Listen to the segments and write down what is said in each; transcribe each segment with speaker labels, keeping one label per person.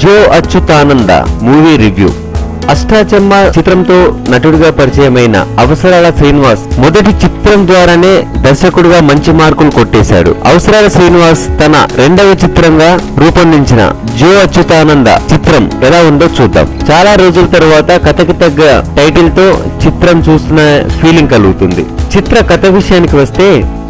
Speaker 1: జో Achyutananda movie review. Ashta Chamma చిత్రంతో నటుడిగా పరిచయమైన అవసరాల శ్రీనివాస్ మొదటి చిత్రం ద్వారానే దర్శకుడిగా మంచి మార్కులు కొట్టేశాడు. అవసరాల శ్రీనివాస్ తన రెండవ చిత్రంగా రూపొందించిన జో అచ్యుతానంద చిత్రం ఎలా ఉందో చూద్దాం. చాలా రోజుల తర్వాత కథకి తగ్గ టైటిల్ తో చిత్రం చూస్తున్న ఫీలింగ్ కలుగుతుంది. చిత్ర కథ విషయానికి వస్తే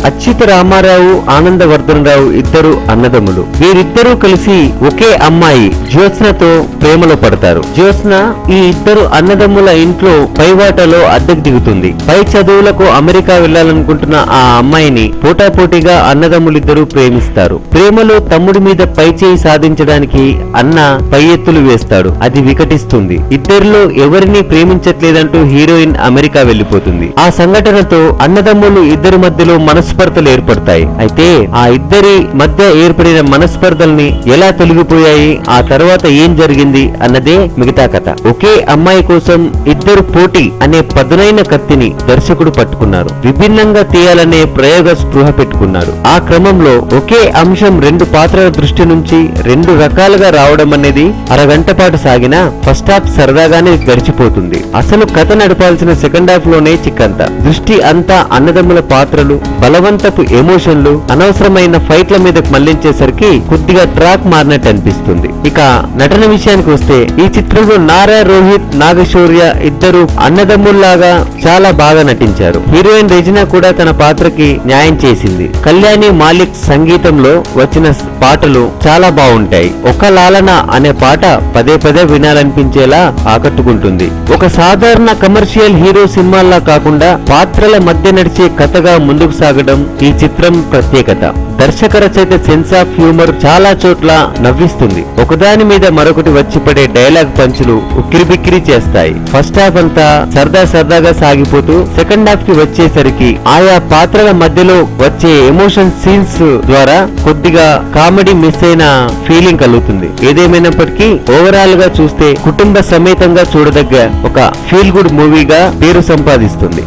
Speaker 1: అచ్యుత రామారావు, ఆనందవర్ధనరావు ఇద్దరు అన్నదమ్ములు. వీరిద్దరూ కలిసి ఒకే అమ్మాయి జ్యోత్స్నతో ప్రేమలో పడతారు. జ్యోత్స్న ఈ ఇద్దరు అన్నదమ్ముల ఇంట్లో పైవాటలో అద్దెకు దిగుతుంది. పై చదువులకు అమెరికా వెళ్లాలనుకుంటున్న ఆ అమ్మాయిని పోటాపోటీగా అన్నదమ్ములిద్దరూ ప్రేమిస్తారు. ప్రేమలో తమ్ముడి మీద పై చేయి సాధించడానికి అన్న పై ఎత్తులు వేస్తాడు. అది వికటిస్తుంది. ఇద్దరిలో ఎవరిని ప్రేమించట్లేదంటూ హీరోయిన్ అమెరికా వెళ్లిపోతుంది. ఆ సంఘటనతో అన్నదమ్ములు ఇద్దరి మధ్యలో మనస్పర్ధలు ఏర్పడతాయి. అయితే ఆ ఇద్దరి మధ్య ఏర్పడిన మనస్పర్ధల్ని ఎలా తొలగిపోయాయి, ఆ తర్వాత ఏం జరిగింది అన్నదే మిగతా కథ. ఒకే అమ్మాయి కోసం ఇద్దరు పోటీ అనే పదునైన కత్తిని దర్శకుడు పట్టుకున్నారు. విభిన్నంగా తీయాలనే ప్రయోగ స్పృహ పెట్టుకున్నారు. ఆ క్రమంలో ఒకే అంశం రెండు పాత్రల దృష్టి నుంచి రెండు రకాలుగా రావడం అనేది అరగంట పాటు సాగినా ఫస్ట్ హాఫ్ సరదాగానే గడిచిపోతుంది. అసలు కథ నడపాల్సిన సెకండ్ హాఫ్ లోనే చిక్కంత. దృష్టి అంతా అన్నదమ్ముల పాత్రలు, బలవంతపు ఎమోషన్లు, అనవసరమైన ఫైట్ల మీద మళ్లించేసరికి కొద్దిగా ట్రాక్ మారినట్టు అనిపిస్తుంది. ఇక నటన విషయానికి వస్తే ఈ చిత్రంలో నారా, రోహిత్, నాగశౌర్య ఇద్దరు అన్నదమ్ముల్లాగా చాలా బాగా నటించారు. హీరోయిన్ రెజినా కూడా తన పాత్రకి న్యాయం చేసింది. కళ్యాణి మాలిక్ సంగీతంలో వచ్చిన పాటలు చాలా బాగుంటాయి. ఒక లాలన అనే పాట పదే పదే వినాలనిపించేలా ఆకట్టుకుంటుంది. ఒక సాధారణ కమర్షియల్ హీరో సినిమాల్లా కాకుండా పాత్రల మధ్య నడిచే కథగా ముందుకు సాగడం ఈ చిత్రం ప్రత్యేకత. దర్శక రచయిత సెన్స్ ఆఫ్ హ్యూమర్ చాలా చోట్ల నవ్విస్తుంది. ఒకదాని మీద మరొకటి వచ్చి పడే డైలాగ్ పంచులు ఉక్కిరిబిక్కిరి చేస్తాయి. ఫస్ట్ హాఫ్ అంతా సరదాగా సాగిపోతూ సెకండ్ హాఫ్ కి వచ్చేసరికి ఆయా పాత్రల మధ్యలో వచ్చే ఎమోషన్ సీన్స్ ద్వారా కొద్దిగా కామెడీ మిస్ అయిన ఫీలింగ్ కలుగుతుంది. ఏదేమైనప్పటికీ ఓవరాల్ గా చూస్తే కుటుంబ సమేతంగా చూడదగ్గ ఒక ఫీల్ గుడ్ మూవీగా పేరు సంపాదిస్తుంది.